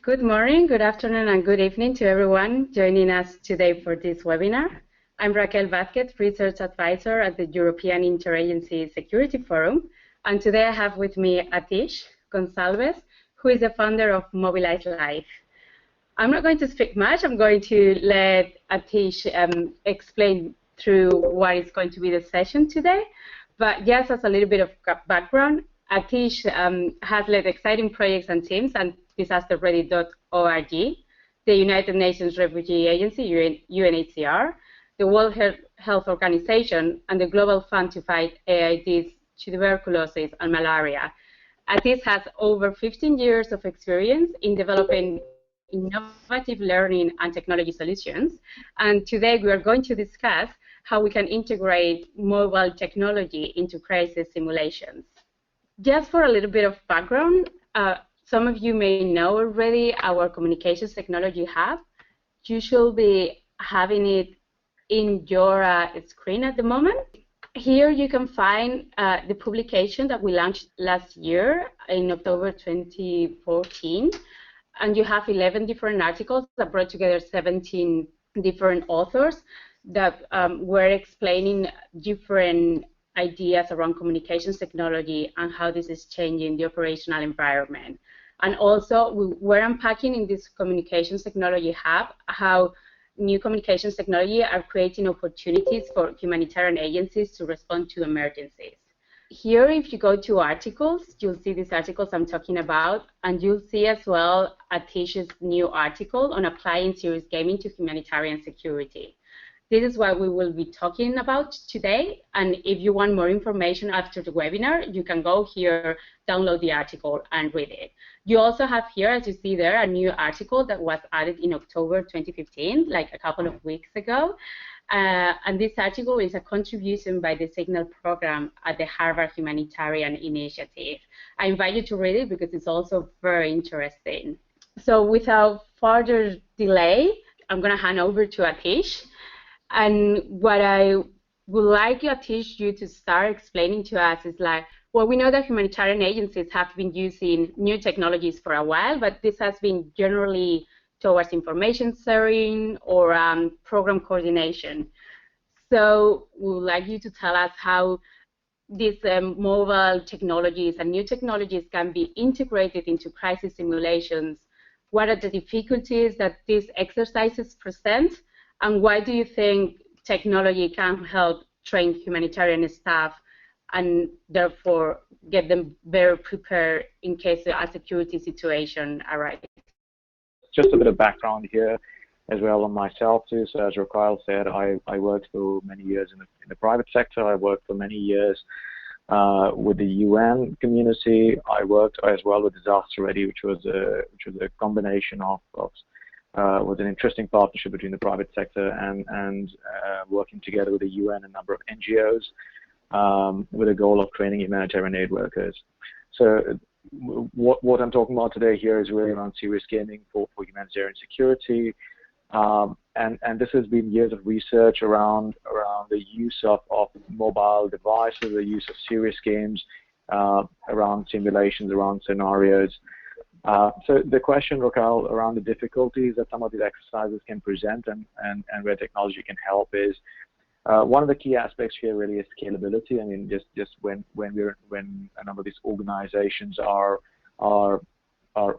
Good morning, good afternoon, and good evening to everyone joining us today for this webinar. I'm Raquel Vazquez, Research Advisor at the European Interagency Security Forum, and today I have with me Atish Gonsalves, who is the founder of Mobilize.life. I'm not going to speak much. I'm going to let Atish explain through what is going to be the session today. But just as a little bit of background, Atish has led exciting projects and teams at disasterready.org, the United Nations Refugee Agency, UNHCR, the World Health Organization, and the Global Fund to Fight AIDS, tuberculosis, and malaria. Atish has over 15 years of experience in developing innovative learning and technology solutions, and today we are going to discuss how we can integrate mobile technology into crisis simulations. Just for a little bit of background, some of you may know already our communications technology hub. You should be having it in your screen at the moment. Here you can find the publication that we launched last year in October 2014. And you have 11 different articles that brought together 17 different authors that were explaining different ideas around communications technology and how this is changing the operational environment. And also, we're unpacking in this communications technology hub how new communications technology are creating opportunities for humanitarian agencies to respond to emergencies. Here, if you go to articles, you'll see these articles I'm talking about, and you'll see as well Atish's new article on applying serious gaming to humanitarian security. This is what we will be talking about today, and if you want more information after the webinar, you can go here, download the article, and read it. You also have here, as you see there, a new article that was added in October 2015, like a couple of weeks ago. And this article is a contribution by the Signal program at the Harvard Humanitarian Initiative. I invite you to read it because it's also very interesting. So without further delay, I'm going to hand over to Atish. And what I would like Atish you to start explaining to us is like, well, we know that humanitarian agencies have been using new technologies for a while, but this has been generally towards information sharing or program coordination. So we would like you to tell us how these mobile technologies and new technologies can be integrated into crisis simulations. What are the difficulties that these exercises present? And why do you think technology can help train humanitarian staff and therefore get them better prepared in case a security situation arises? Just a bit of background here as well on myself too. So as Raquel said, I worked for many years in the private sector. I worked for many years with the UN community. I worked as well with Disaster Ready, which was a combination of was an interesting partnership between the private sector and working together with the UN and a number of NGOs with a goal of training humanitarian aid workers. So what I'm talking about today here is really around serious gaming for humanitarian security. And this has been years of research around the use of mobile devices, the use of serious games, around simulations, around scenarios. So the question, Raquel, around the difficulties that some of these exercises can present and where technology can help is one of the key aspects here really is scalability. I mean, just when a number of these organizations are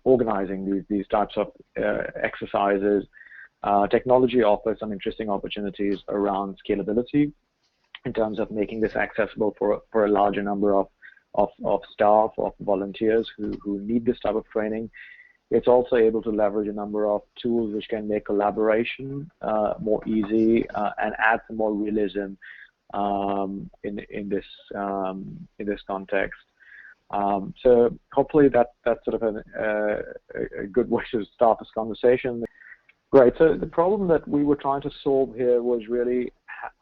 organizing these types of exercises, technology offers some interesting opportunities around scalability in terms of making this accessible for a larger number of staff, of volunteers who need this type of training. It's also able to leverage a number of tools which can make collaboration more easy and add some more realism in this context. So hopefully that's sort of a good way to start this conversation. Great. So the problem that we were trying to solve here was really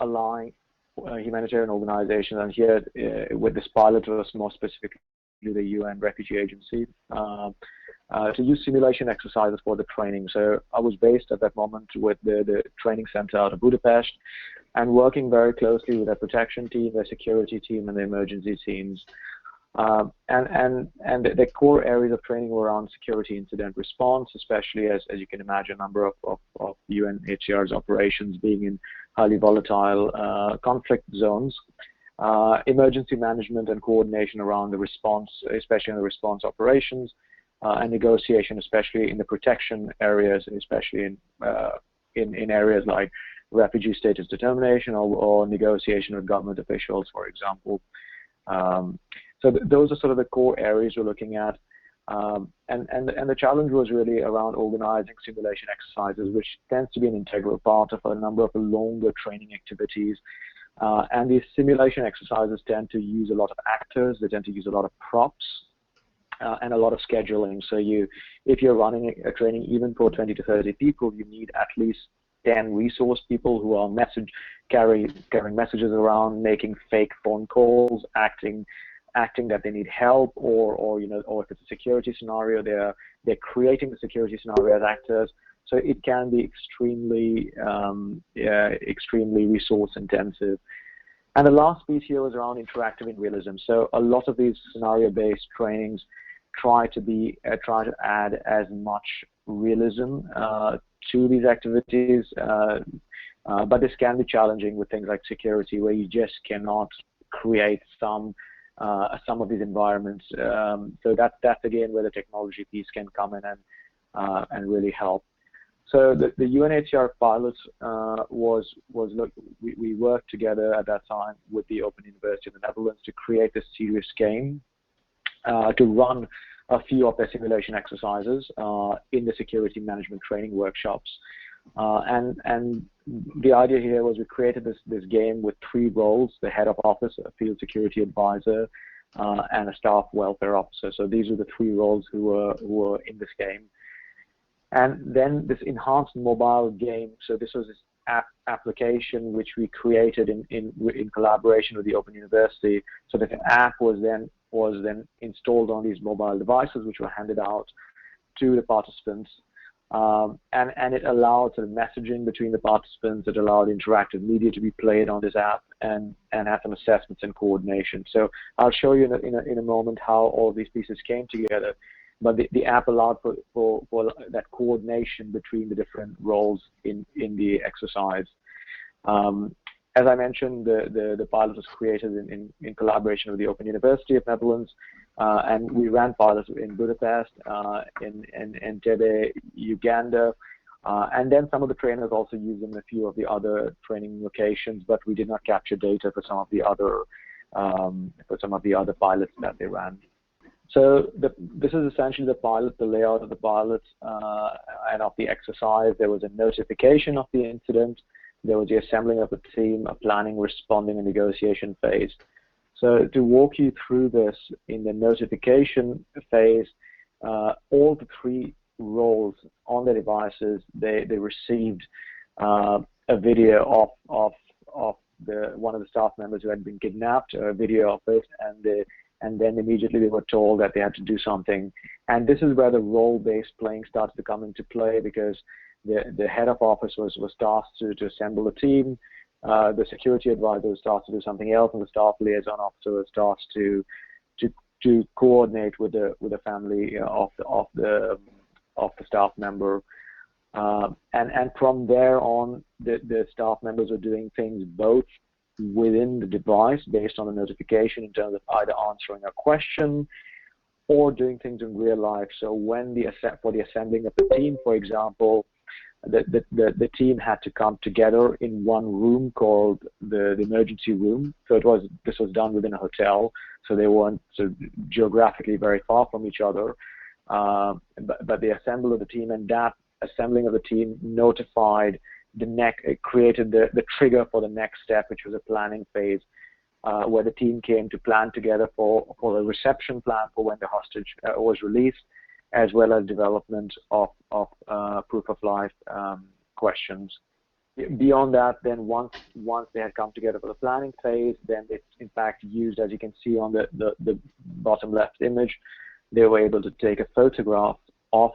allowing humanitarian organizations, and here with this pilot was more specifically the UN Refugee Agency, to use simulation exercises for the training. So I was based at that moment with the training center out of Budapest and working very closely with their protection team, their security team, and the emergency teams And the core areas of training were around security incident response, especially as you can imagine, a number of UNHCR's operations being in highly volatile conflict zones. Emergency management and coordination around the response, especially in the response operations, and negotiation, especially in the protection areas, especially in areas like refugee status determination or negotiation with government officials, for example. So those are sort of the core areas we're looking at. And the challenge was really around organizing simulation exercises, which tends to be an integral part of a number of longer training activities. And these simulation exercises tend to use a lot of actors, they tend to use a lot of props, and a lot of scheduling. So if you're running a training even for 20 to 30 people, you need at least 10 resource people who are carrying messages around, making fake phone calls, acting that they need help, or if it's a security scenario, they're creating the security scenario as actors. So it can be extremely resource intensive. And the last piece here was around interactive and realism. So a lot of these scenario-based trainings try to add as much realism to these activities, but this can be challenging with things like security, where you just cannot create some of these environments. So that's again where the technology piece can come in and really help. So the UNHCR pilots we worked together at that time with the Open University of the Netherlands to create this serious game, to run a few of their simulation exercises in the security management training workshops. And the idea here was we created this game with 3 roles: the head of office, a field security advisor, and a staff welfare officer. So these are the 3 roles who were in this game. And then this enhanced mobile game. So this was this application which we created in collaboration with the Open University. So that the app was then installed on these mobile devices, which were handed out to the participants. And it allowed sort of messaging between the participants. It allowed interactive media to be played on this app, and had some assessments and coordination. So I'll show you in a moment how all of these pieces came together. But the app allowed for that coordination between the different roles in the exercise. As I mentioned, the pilot was created in collaboration with the Open University of Netherlands, and we ran pilots in Budapest, in Entebbe, Uganda, and then some of the trainers also used them in a few of the other training locations, but we did not capture data for some of the other pilots that they ran. So this is essentially the pilot, the layout of the pilot, and of the exercise. There was a notification of the incident. There was the assembling of the team, a planning, responding, and negotiation phase. So to walk you through this, in the notification phase, all the 3 roles on the devices, they received a video of one of the staff members who had been kidnapped, a video of it, and then immediately they were told that they had to do something. And this is where the role-based playing started to come into play, because the head of office was tasked to assemble a team, the security advisor was tasked to do something else, and the staff liaison officer was tasked to coordinate with the family of the staff member. And from there on, the staff members were doing things both within the device based on the notification, in terms of either answering a question or doing things in real life. So when for the assembling of the team, for example, the team had to come together in one room called the emergency room. So this was done within a hotel, so they weren't geographically very far from each other. But they assembled the team, and that assembling of the team notified it created the trigger for the next step, which was a planning phase, where the team came to plan together for a reception plan for when the hostage was released, as well as development of proof of life questions. Beyond that, then once they had come together for the planning phase, then it's in fact used, as you can see on the bottom left image, they were able to take a photograph of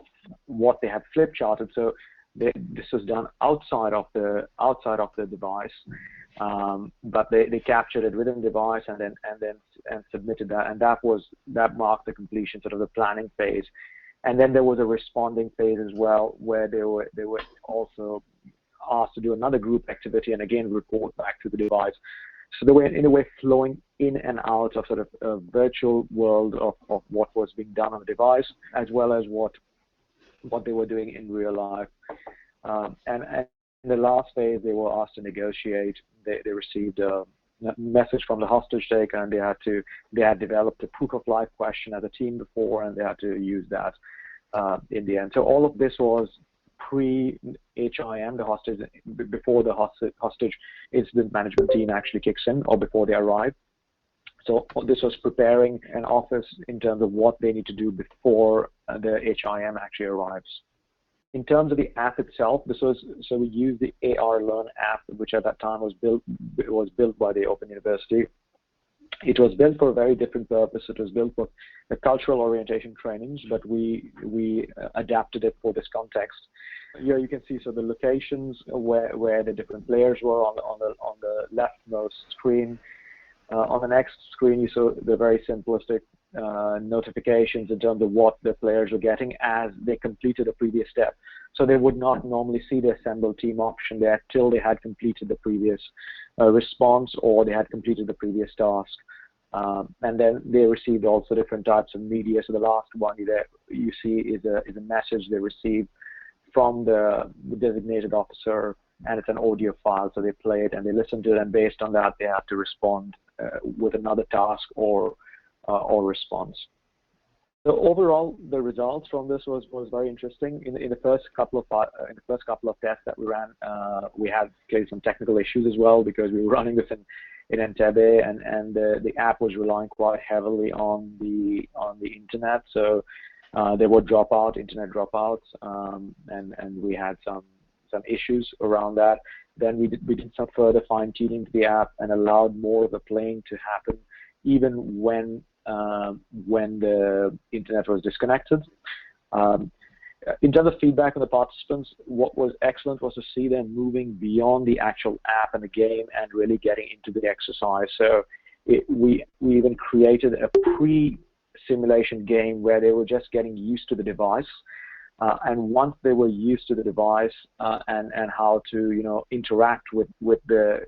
what they had flip charted. So this was done outside of the device, But they captured it within the device and submitted that, and that marked the completion, sort of the planning phase. And then there was a responding phase as well, where they were also asked to do another group activity and again report back to the device. So they were in a way flowing in and out of sort of a virtual world of what was being done on the device, as well as what they were doing in real life. And in the last phase, they were asked to negotiate. They received a message from the hostage taker, and they had developed a proof of life question as a team before, and they had to use that in the end. So all of this was pre-HIM, the hostage, before the hostage incident management team actually kicks in, or before they arrive. So this was preparing an office in terms of what they need to do before the HIM actually arrives. In terms of the app itself, so we used the AR Learn app, which at that time was built by the Open University. It was built for a very different purpose. It was built for the cultural orientation trainings, but we adapted it for this context. Here you can see the locations where the different players were on the leftmost screen. On the next screen, you saw the very simplistic notifications in terms of what the players were getting as they completed a previous step. So they would not normally see the assemble team option there till they had completed the previous response, or they had completed the previous task. And then they received also different types of media. So the last one you see is a message they received from the designated officer, and it's an audio file. So they play it and they listen to it, and based on that, they have to respond with another task or response. So overall, the results from this was very interesting. In the first couple of tests that we ran, we had clearly some technical issues as well, because we were running this in Entebbe, and the app was relying quite heavily on the internet. So there were internet dropouts, and we had some issues around that. Then we did some further fine tuning to the app and allowed more of the playing to happen, even when the internet was disconnected. In terms of feedback on the participants, what was excellent was to see them moving beyond the actual app and the game and really getting into the exercise. So we even created a pre-simulation game where they were just getting used to the device. And once they were used to the device and how to interact with the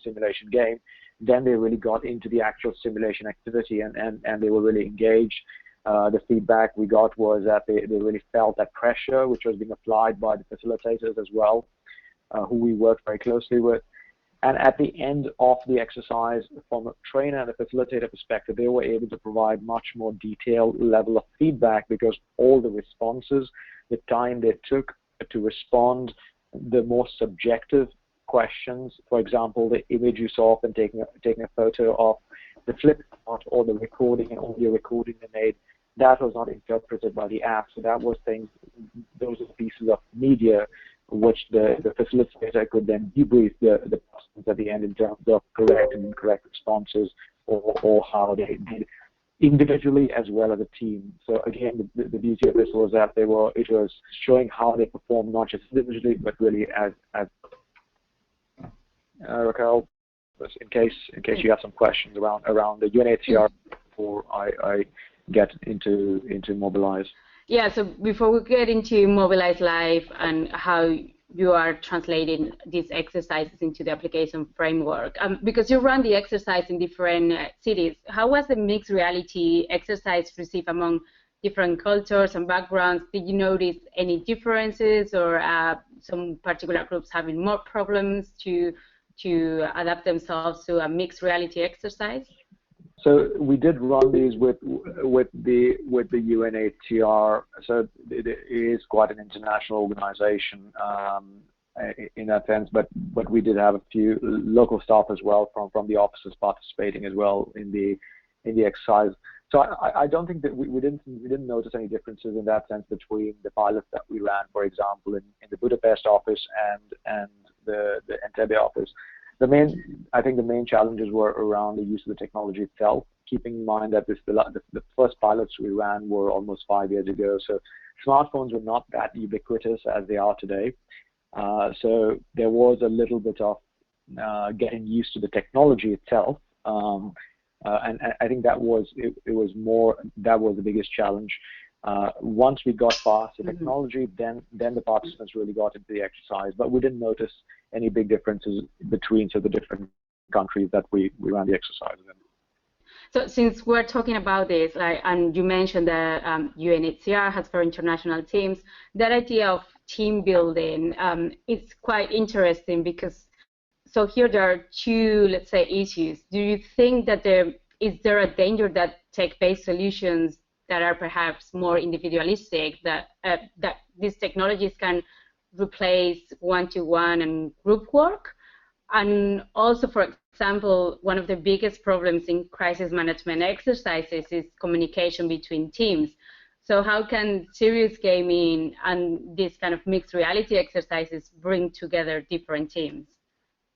simulation game, then they really got into the actual simulation activity, and they were really engaged. The feedback we got was that they really felt that pressure, which was being applied by the facilitators as well, who we worked very closely with. And at the end of the exercise, from a trainer and a facilitator perspective, they were able to provide much more detailed level of feedback, because all the responses, the time they took to respond, the more subjective questions, for example, the image you saw of them taking a photo of the flip chart or the recording and audio recording they made, that was not interpreted by the app. So that was those are pieces of media which the facilitator could then debrief the participants at the end in terms of correct and incorrect responses, or how they did individually as well as a team. So again, the beauty of this was that it was showing how they performed not just individually but really as Raquel, in case you have some questions around the UNHCR before I get into Mobilize. Yeah, so before we get into Mobilize.life and how you are translating these exercises into the application framework, because you run the exercise in different cities, how was the mixed reality exercise received among different cultures and backgrounds? Did you notice any differences, or some particular groups having more problems to adapt themselves to a mixed reality exercise? So we did run these with the UNHCR. So it is quite an international organization in that sense, but we did have a few local staff as well from the offices participating as well in the exercise. So I don't think that we didn't notice any differences in that sense between the pilots that we ran, for example, in the Budapest office and the Entebbe office. I think the main challenges were around the use of the technology itself, keeping in mind that the first pilots we ran were almost 5 years ago. So smartphones were not that ubiquitous as they are today. So there was a little bit of getting used to the technology itself. And I think that was the biggest challenge. Once we got past the technology, then the participants really got into the exercise. But we didn't notice any big differences between the different countries that we ran the exercise in. So since we're talking about this, and you mentioned that UNHCR has 4 international teams, that idea of team building is quite interesting because, so here there are 2, let's say, issues. Do you think that is there a danger that tech-based solutions that are perhaps more individualistic, that these technologies can replace one-to-one and group work? And also, for example, one of the biggest problems in crisis management exercises is communication between teams. So how can serious gaming and these kind of mixed reality exercises bring together different teams?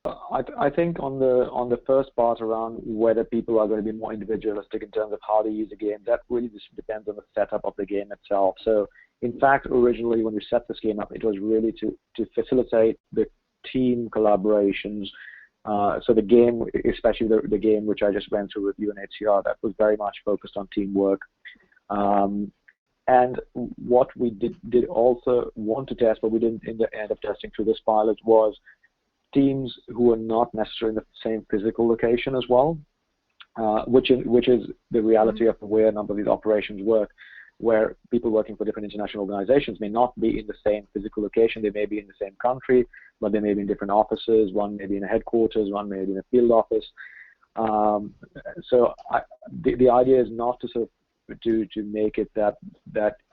I think on the first part around whether people are going to be more individualistic in terms of how they use the game, that really just depends on the setup of the game itself. So in fact, originally when we set this game up, it was really to facilitate the team collaborations. So the game, especially the game which I just went through with UNHCR, that was very much focused on teamwork. And what we did also want to test, but we didn't in the end of testing through this pilot, was teams who are not necessarily in the same physical location as well, which is the reality of the way a number of these operations work, where people working for different international organizations may not be in the same physical location. They may be in the same country, but they may be in different offices. One may be in a headquarters, one may be in a field office. So the idea is not to to make it that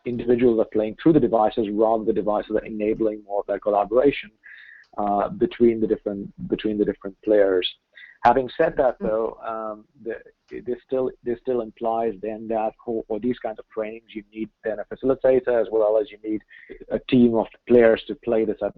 individuals are playing through the devices, rather the devices are enabling more of that collaboration between the different players. Having said that, though, this still implies then that for these kinds of trainings, you need then a facilitator, as well as you need a team of players to play this at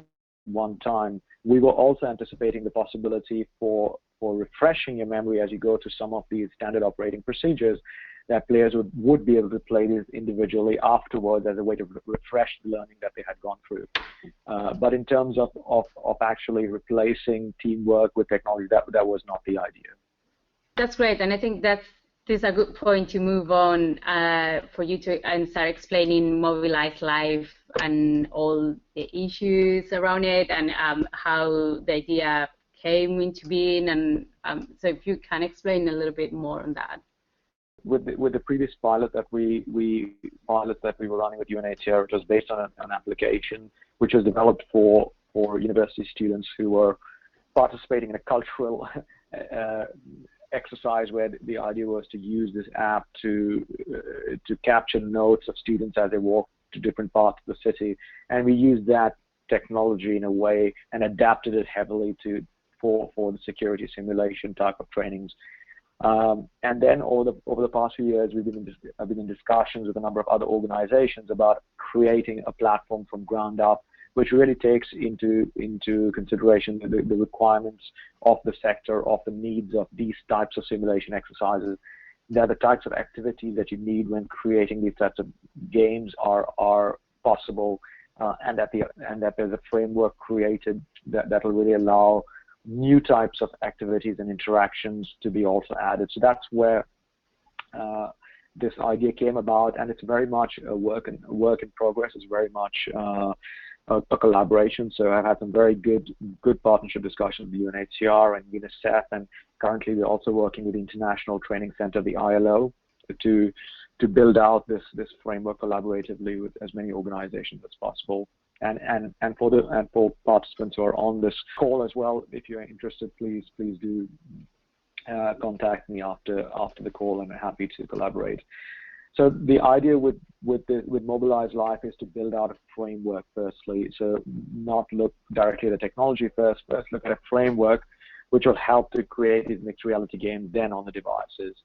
one time. We were also anticipating the possibility for refreshing your memory as you go through some of these standard operating procedures, that players would be able to play this individually afterwards as a way to refresh the learning that they had gone through. But in terms of actually replacing teamwork with technology, that was not the idea. That's great, and I think this is a good point to move on for you to start explaining Mobilize.life and all the issues around it, and how the idea came into being. And so if you can explain a little bit more on that. With the previous pilot that we were running with UNHCR, it was based on an application which was developed for university students who were participating in a cultural exercise, where the idea was to use this app to capture notes of students as they walk to different parts of the city, and we used that technology in a way and adapted it heavily for the security simulation type of trainings. And then over the past few years, I've been in discussions with a number of other organizations about creating a platform from ground up, which really takes into consideration the requirements of the sector, of the needs of these types of simulation exercises. That the types of activities that you need when creating these types of games are possible, and that there's a framework created that will really allow new types of activities and interactions to be also added. So that's where this idea came about, and it's very much a work in progress. It's very much a collaboration. So I've had some very good partnership discussions with UNHCR and UNICEF, and currently we're also working with the International Training Center, the ILO, to build out this framework collaboratively with as many organizations as possible. And for participants who are on this call as well, if you're interested, please do contact me after the call, and I'm happy to collaborate. So the idea with Mobilize.life is to build out a framework firstly. So not look directly at the technology first look at a framework which will help to create these mixed reality games then on the devices.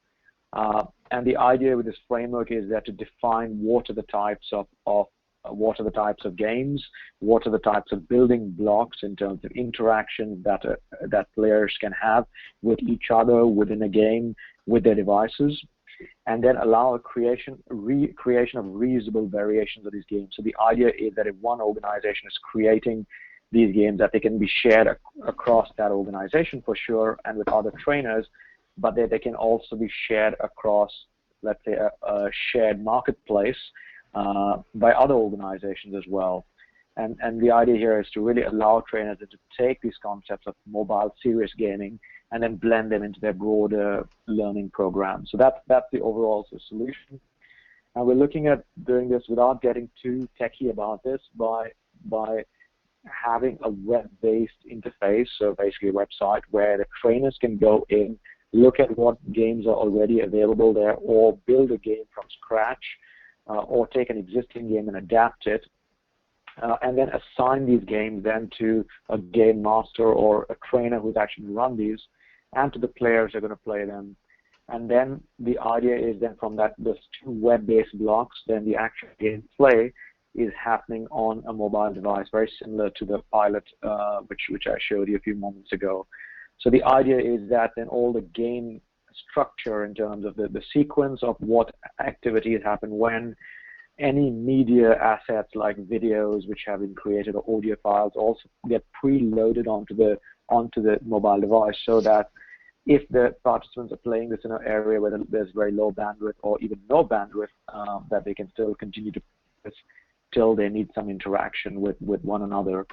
And the idea with this framework is that to define what are the types of games, what are the types of building blocks in terms of interaction that players can have with each other within a game with their devices, and then allow a creation of reusable variations of these games. So the idea is that if one organization is creating these games, that they can be shared across that organization for sure and with other trainers, but that they can also be shared across, let's say, a shared marketplace by other organizations as well. And the idea here is to really allow trainers to take these concepts of mobile serious gaming and then blend them into their broader learning program. So that's the overall solution. And we're looking at doing this without getting too techy about this by having a web-based interface, so basically a website where the trainers can go in, look at what games are already available there, or build a game from scratch, or take an existing game and adapt it, and then assign these games then to a game master or a trainer who's actually run these, and to the players who are going to play them. And then the idea is then from those two web-based blocks, then the actual gameplay is happening on a mobile device, very similar to the pilot which I showed you a few moments ago. So the idea is that then all the game structure in terms of the sequence of what activities happen when, any media assets like videos which have been created or audio files also get preloaded onto the mobile device, so that if the participants are playing this in an area where there's very low bandwidth or even no bandwidth, that they can still continue to play this till they need some interaction with one another.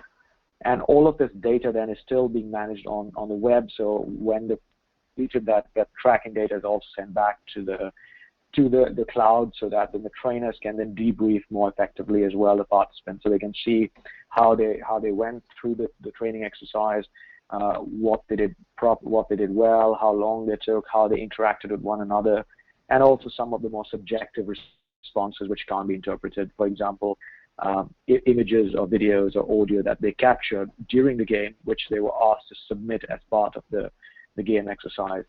And all of this data then is still being managed on the web, so when that tracking data is also sent back to the cloud, so that then the trainers can then debrief more effectively as well the participants, so they can see how they went through the training exercise, what they did well, how long they took, how they interacted with one another, and also some of the more subjective responses which can't be interpreted. For example, images or videos or audio that they captured during the game, which they were asked to submit as part of the game exercise.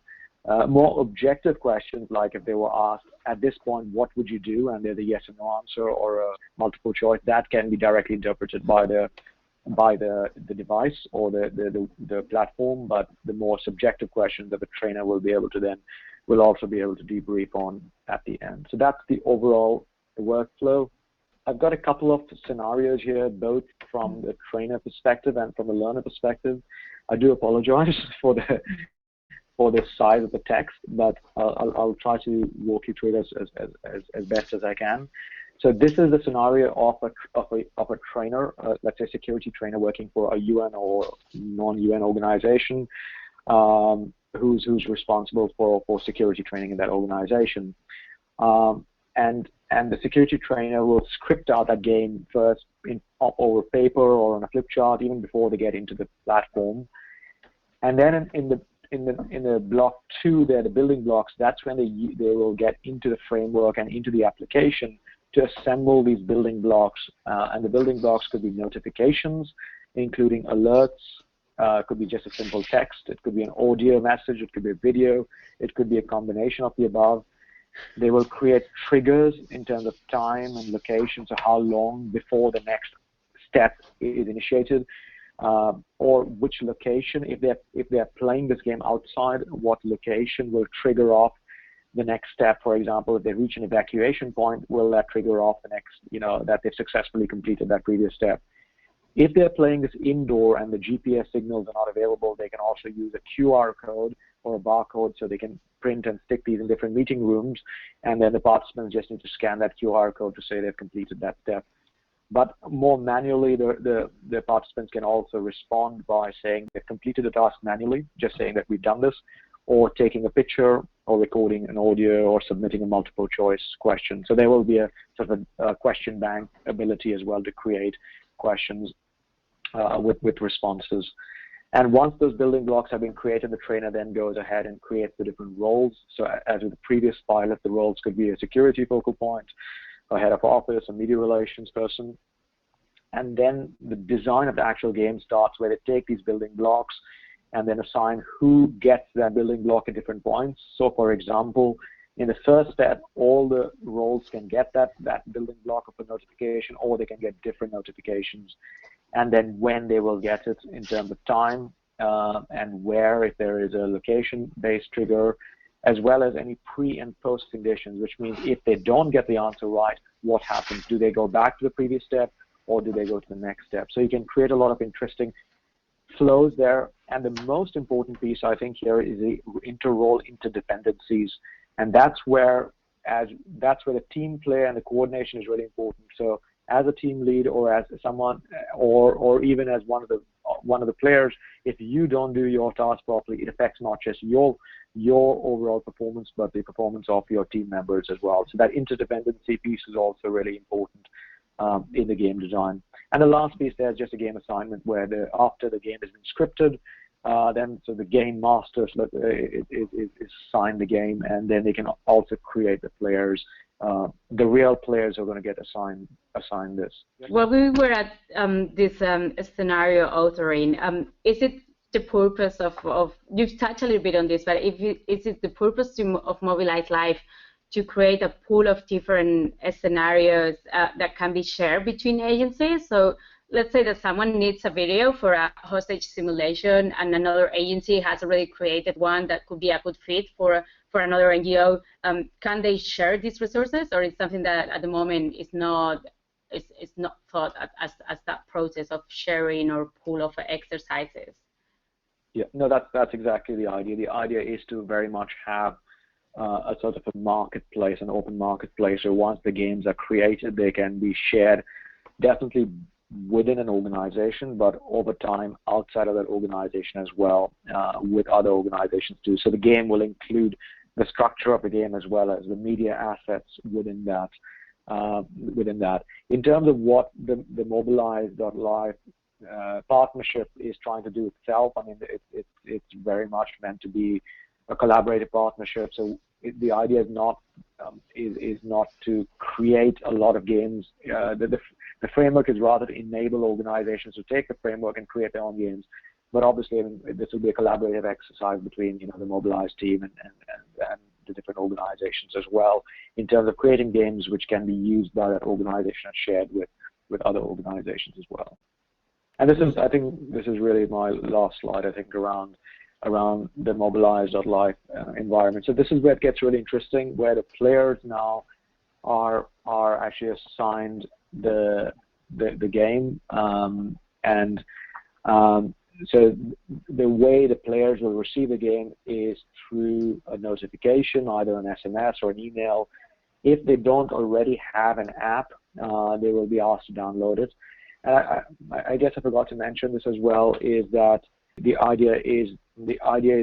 More objective questions, like if they were asked at this point, what would you do, and there's a yes or no answer or a multiple choice, that can be directly interpreted by the device or the platform. But the more subjective questions that the trainer will also be able to debrief on at the end. So that's the overall workflow. I've got a couple of scenarios here, both from the trainer perspective and from the learner perspective. I do apologize for the size of the text, but I'll try to walk you through this as best as I can. So this is the scenario of a trainer, let's say security trainer working for a UN or non-UN organization, who's responsible for security training in that organization. And the security trainer will script out that game first over paper or on a flip chart, even before they get into the platform. And then in the block 2 there, the building blocks, that's when they will get into the framework and into the application to assemble these building blocks. And the building blocks could be notifications, including alerts, could be just a simple text, it could be an audio message, it could be a video, it could be a combination of the above. They will create triggers in terms of time and location, so how long before the next step is initiated, or which location, if they're playing this game outside, what location will trigger off the next step. For example, if they reach an evacuation point, will that trigger off the next, that they've successfully completed that previous step. If they're playing this indoor and the GPS signals are not available, they can also use a QR code or a barcode, so they can print and stick these in different meeting rooms, and then the participants just need to scan that QR code to say they've completed that step. But more manually, the participants can also respond by saying they've completed the task manually, just saying that we've done this, or taking a picture, or recording an audio, or submitting a multiple choice question. So there will be a sort of a question bank ability as well to create questions with responses. And once those building blocks have been created, the trainer then goes ahead and creates the different roles. So as with the previous pilot, the roles could be a security focal point, a head of office, a media relations person. And then the design of the actual game starts, where they take these building blocks and then assign who gets that building block at different points. So for example, in the first step, all the roles can get that building block of a notification, or they can get different notifications. And then when they will get it in terms of time and where, if there is a location-based trigger, as well as any pre and post conditions, which means if they don't get the answer right, what happens? Do they go back to the previous step, or do they go to the next step? So you can create a lot of interesting flows there. And the most important piece, I think, here is the inter-role interdependencies, and that's where the team play and the coordination is really important. So as a team lead, or as someone, or even as one of the players, if you don't do your task properly, it affects not just your overall performance, but the performance of your team members as well. So that interdependency piece is also really important in the game design. And the last piece there is just a game assignment, where after the game has been scripted, so the game master is assigned the game, and then they can also create the players. The real players are going to get assigned this. Well, we were at this scenario authoring. Is it the purpose of you've touched a little bit on this, but is it the purpose of Mobilize.life to create a pool of different scenarios that can be shared between agencies? So let's say that someone needs a video for a hostage simulation, and another agency has already created one that could be a good fit for another NGO. Can they share these resources, or is something that at the moment is not thought as that process of sharing or pool of exercises? Yeah, no, that's exactly the idea. The idea is to very much have a sort of a marketplace, an open marketplace. So once the games are created, they can be shared, definitely within an organization, but over time outside of that organization as well, with other organizations too. So the game will include the structure of the game as well as the media assets within that. In terms of what the Mobilize.life partnership is trying to do itself, I mean, it's very much meant to be a collaborative partnership. So the idea is not to create a lot of games. The framework is rather to enable organizations to take the framework and create their own games. But obviously, I mean, this will be a collaborative exercise between the Mobilize team and the different organizations as well, in terms of creating games which can be used by that organization and shared with other organizations as well. And I think this is really my last slide, I think, around the Mobilize.life environment. So this is where it gets really interesting, where the players now are actually assigned the game, so the way the players will receive the game is through a notification, either an SMS or an email. If they don't already have an app, they will be asked to download it. I guess I forgot to mention this as well, is that the idea is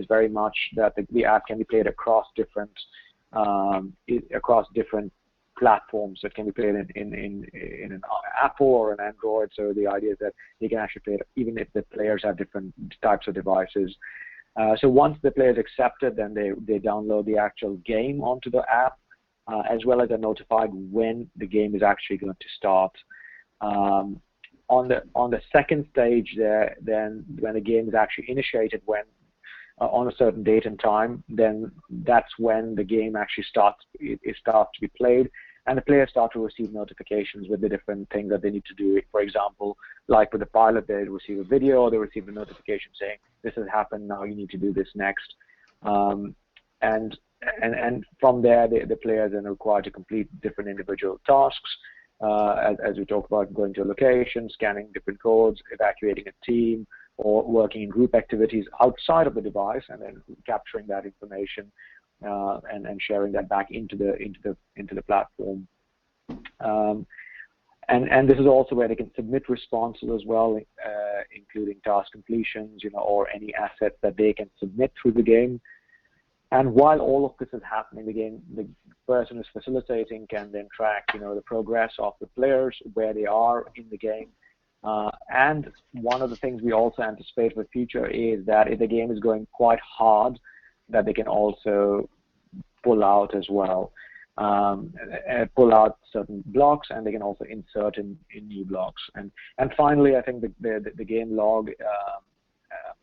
very much that the app can be played across different platforms. It can be played in an Apple or an Android. So the idea is that they can actually play it even if the players have different types of devices. So once the players accept it, then they download the actual game onto the app, as well as they're notified when the game is actually going to start. On the second stage there, then when the game is actually initiated, on a certain date and time, then that's when the game actually starts to be played, and the players start to receive notifications with the different things that they need to do. For example, like with the pilot, they receive a video, or they receive a notification saying, this has happened, now you need to do this next. And from there, the players are required to complete different individual tasks, as we talked about, going to a location, scanning different codes, evacuating a team, or working in group activities outside of the device, and then capturing that information and sharing that back into the platform. And this is also where they can submit responses as well, including task completions, or any assets that they can submit through the game. And while all of this is happening, the person who's facilitating can then track, the progress of the players, where they are in the game. And one of the things we also anticipate for the future is that if the game is going quite hard, that they can also pull out as well, pull out certain blocks, and they can also insert in new blocks. And finally, I think the game log.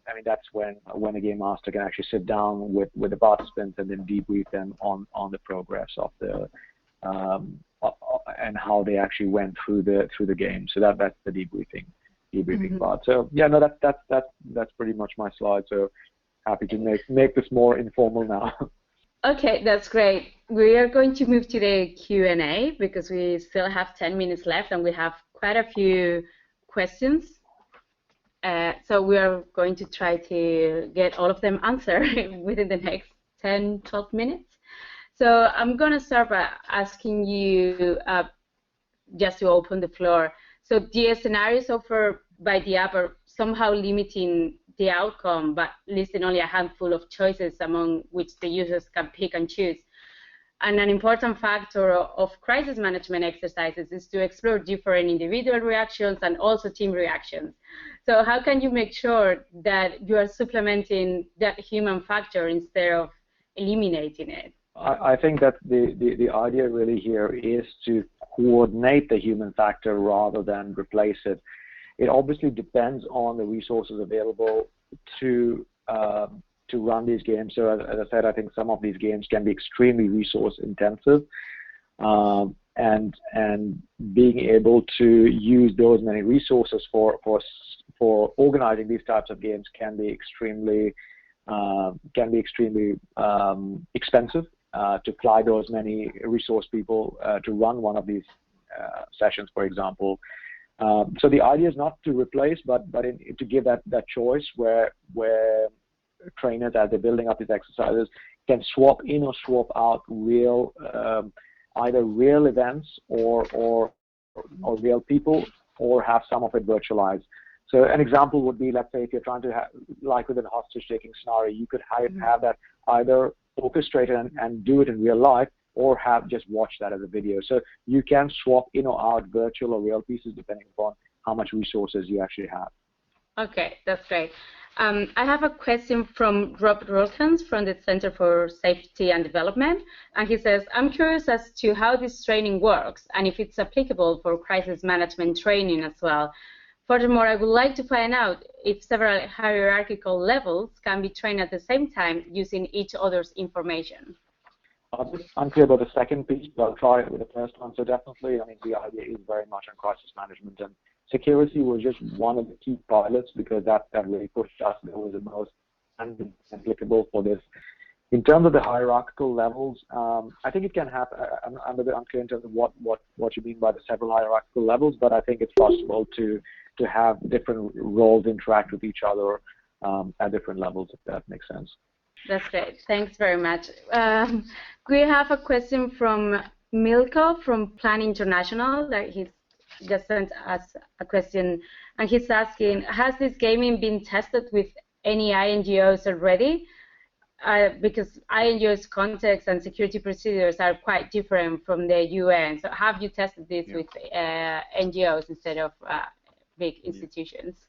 I mean, that's when a game master can actually sit down with the participants and then debrief them on the progress of the and how they actually went through the game. So that's the debriefing part. So yeah, no, that's pretty much my slide. So happy to make this more informal now. Okay, that's great. We are going to move to the Q&A because we still have 10 minutes left, and we have quite a few questions. So we are going to try to get all of them answered within the next 10, 12 minutes. So I'm going to start by asking you, just to open the floor. So the scenarios offered by the app are somehow limiting the outcome, but listing only a handful of choices among which the users can pick and choose. And an important factor of crisis management exercises is to explore different individual reactions and also team reactions. So how can you make sure that you are supplementing that human factor instead of eliminating it? I think that the idea really here is to coordinate the human factor rather than replace it. It obviously depends on the resources available to run these games. So as I said, I think some of these games can be extremely resource intensive, and being able to use those many resources for organizing these types of games can be extremely expensive. To fly those many resource people to run one of these sessions, for example. So the idea is not to replace, but to give that choice where trainers, as they're building up these exercises, can swap in or swap out real, either real events or real people, or have some of it virtualized. So an example would be, let's say, if you're trying to have, like with a hostage-taking scenario, you could have that either orchestrated and do it in real life, or have just watch that as a video. So you can swap in or out virtual or real pieces depending upon how much resources you actually have. Okay, that's great. I have a question from Rob Rothans from the Center for Safety and Development, and he says, I'm curious as to how this training works and if it's applicable for crisis management training as well. Furthermore, I would like to find out if several hierarchical levels can be trained at the same time using each other's information. I'm unclear about the second piece, but I'll try it with the first one. So definitely, I mean, the idea is very much on crisis management, and security was just one of the key pilots because that really pushed us. That was the most applicable for this. In terms of the hierarchical levels, I think it can have. I'm a bit unclear in terms of what you mean by the several hierarchical levels, but I think it's possible to have different roles interact with each other at different levels, if that makes sense. That's great. Thanks very much. We have a question from Milko from Plan International that he's just sent us a question, and he's asking, has this gaming been tested with any INGOs already? Because INGOs' context and security procedures are quite different from the UN. So have you tested this with NGOs instead of big institutions?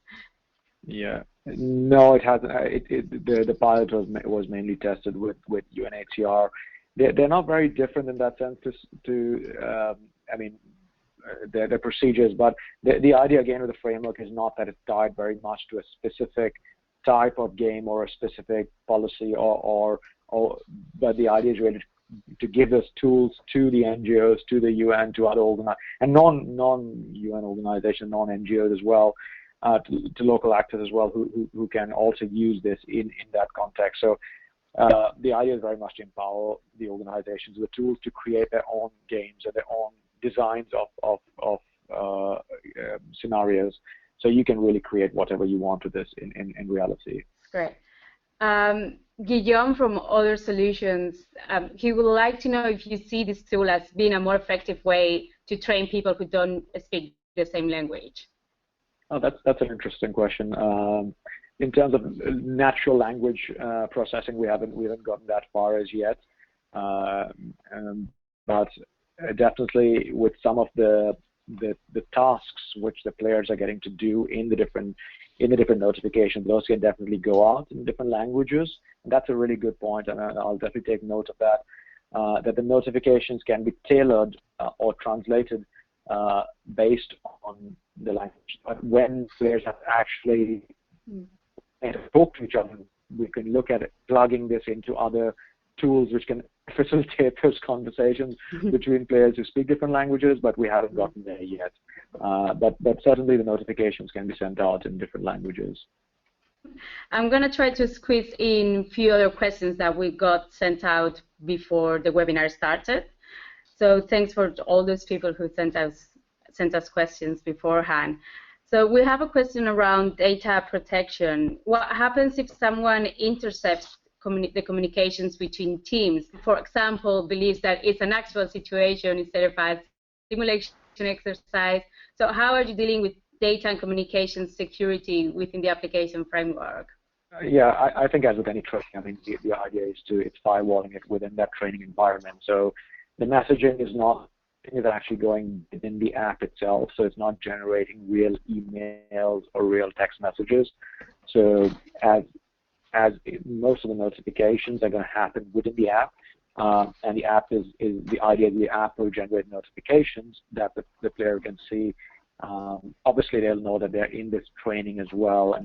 Yeah, no, it hasn't. The pilot was mainly tested with UNHCR. They're not very different in that sense I mean, their procedures, but the idea again with the framework is not that it's tied very much to a specific type of game or a specific policy, but the idea is really to give us tools to the NGOs, to the UN, to other and non-UN organizations, non-NGOs as well, to local actors as well, who can also use this in that context. So the idea is very much to empower the organizations with tools to create their own games or their own designs of scenarios. So you can really create whatever you want with this in reality. Great. Guillaume from Other Solutions, he would like to know if you see this tool as being a more effective way to train people who don't speak the same language. Oh, that's an interesting question. In terms of natural language processing, we haven't gotten that far as yet. But definitely with some of the tasks which the players are getting to do in the different notifications, those can definitely go out in different languages. And that's a really good point, and I'll definitely take note of that. That the notifications can be tailored or translated based on the language. But when players have actually talk to each other, we can look at it, plugging this into other tools which can facilitate those conversations between players who speak different languages, but we haven't gotten there yet. But certainly the notifications can be sent out in different languages. I'm going to try to squeeze in a few other questions that we got sent out before the webinar started. So thanks for all those people who sent us sent us questions beforehand. So we have a question around data protection. What happens if someone intercepts the communications between teams? For example, believes that it's an actual situation instead of a simulation exercise. So how are you dealing with data and communication security within the application framework? Yeah, I think as with any training, I mean, the idea is it's firewalling it within that training environment. So the messaging is actually going within the app itself, so it's not generating real emails or real text messages. So as most of the notifications are going to happen within the app, and the app is the idea the app will generate notifications that the player can see. Obviously, they'll know that they're in this training as well,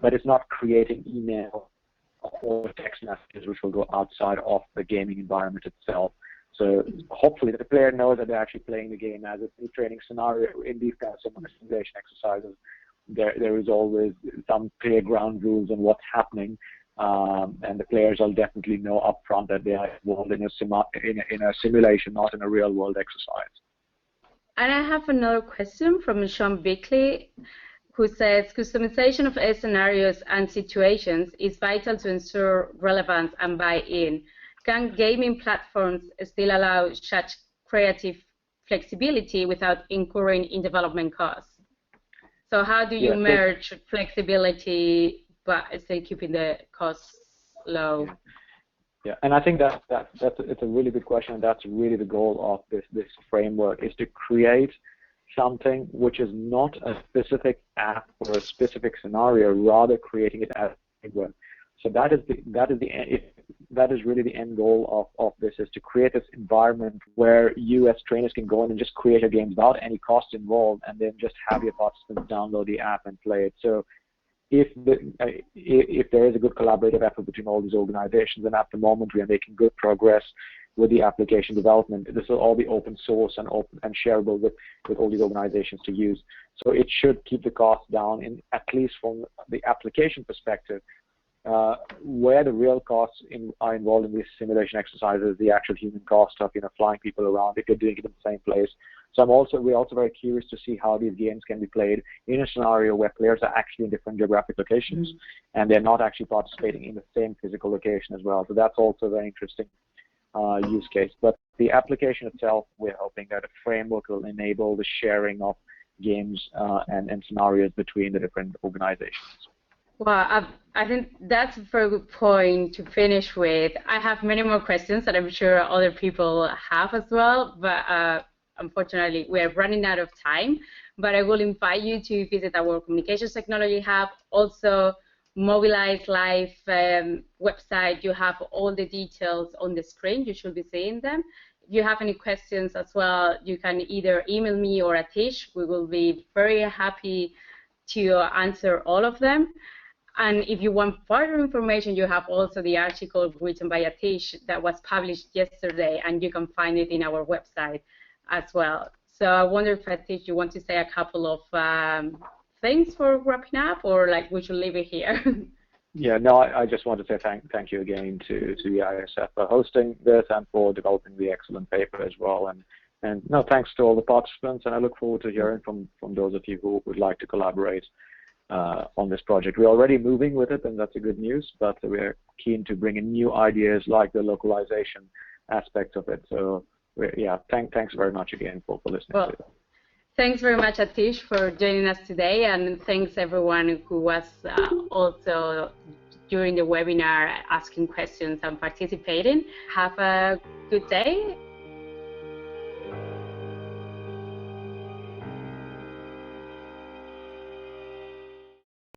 but it's not creating email or text messages which will go outside of the gaming environment itself. So hopefully the player knows that they're actually playing the game as a training scenario. In these kinds of simulation exercises, there is always some clear ground rules on what's happening, and the players will definitely know upfront that they are involved in a simulation, not in a real-world exercise. And I have another question from Sean Bickley, who says, customization of scenarios and situations is vital to ensure relevance and buy-in. Can gaming platforms still allow such creative flexibility without incurring in development costs? So how do you merge flexibility but still keeping the costs low? Yeah, and I think it's a really good question, and that's really the goal of this framework, is to create something which is not a specific app or a specific scenario, rather creating it as a framework. So that is really the end goal of this, is to create this environment where you as trainers can go in and just create a game without any cost involved, and then just have your participants download the app and play it. So if there is a good collaborative effort between all these organizations, and at the moment we are making good progress with the application development, this will all be open source and open and shareable with all these organizations to use. So it should keep the cost down, at least from the application perspective. Where the real costs are involved in these simulation exercises, the actual human cost of flying people around if you're doing it in the same place. So we're also very curious to see how these games can be played in a scenario where players are actually in different geographic locations, and they're not actually participating in the same physical location as well. So that's also a very interesting use case. But the application itself, we're hoping that a framework will enable the sharing of games and scenarios between the different organizations. Well, I think that's a very good point to finish with. I have many more questions that I'm sure other people have as well, but unfortunately we are running out of time. But I will invite you to visit our Communications Technology Hub, also Mobilize.life website. You have all the details on the screen. You should be seeing them. If you have any questions as well, you can either email me or Atish. We will be very happy to answer all of them. And if you want further information, you have also the article written by Atish that was published yesterday, and you can find it in our website as well. So I wonder if, Atish, you want to say a couple of things for wrapping up, or like we should leave it here? Yeah, no, I just want to say thank you again to the EISF for hosting this and for developing the excellent paper as well. And no, thanks to all the participants, and I look forward to hearing from those of you who would like to collaborate on this project. We're already moving with it, and that's a good news, but we're keen to bring in new ideas like the localization aspects of it. So thanks very much again for listening to it. Thanks very much, Atish, for joining us today, and thanks everyone who was also during the webinar asking questions and participating. Have a good day.